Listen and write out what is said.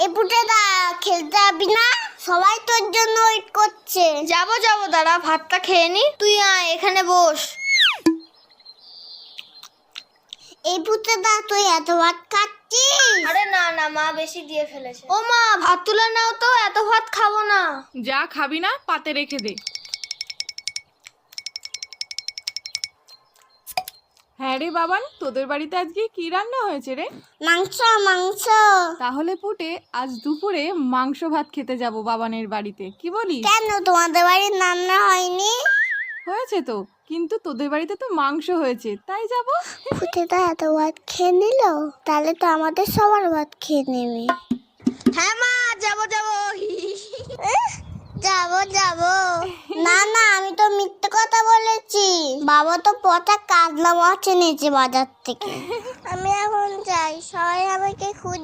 এই পুটেদা খেলতে যাবি না? সবাই তোর জন্য ওয়েট করছে। যাবো দাঁড়া, ভাতটা খেয়ে নি। তুই আয় এখানে বস। এই পুটেদা তুই এত ভাত খাচ্ছিস? আরে না মা বেশি দিয়ে ফেলেছে। ও মা, ভাত তুলে নাও তো, এত ভাত খাবো না। যা খাবি না পাতে রেখে দে। হ্যাঁ রে বাবান, তোদের বাড়িতে আজকে কি রান্না হয়েছে রে? মাংস মাংস। তাহলে পুটে আজ দুপুরে মাংস ভাত খেতে যাব বাবানের বাড়িতে, কি বলিস? কেন তোমাদের বাড়ির রান্না হয়নি? হয়েছে তো, কিন্তু তোদের বাড়িতে তো মাংস হয়েছে, তাই যাব। পুটেদা এত ভাত খেয়ে নিল, তাহলে তো আমাদের সবার ভাত খেয়ে নেবে। হ্যাঁ মা, যাবো যাবো না না, আমি তো মিথ্যে কথা বলেছি। বাবা তো পচা কাতলা মাছ এনেছে বাজার থেকে। আমি এখন যাই, সবাই আমাকে খুঁজ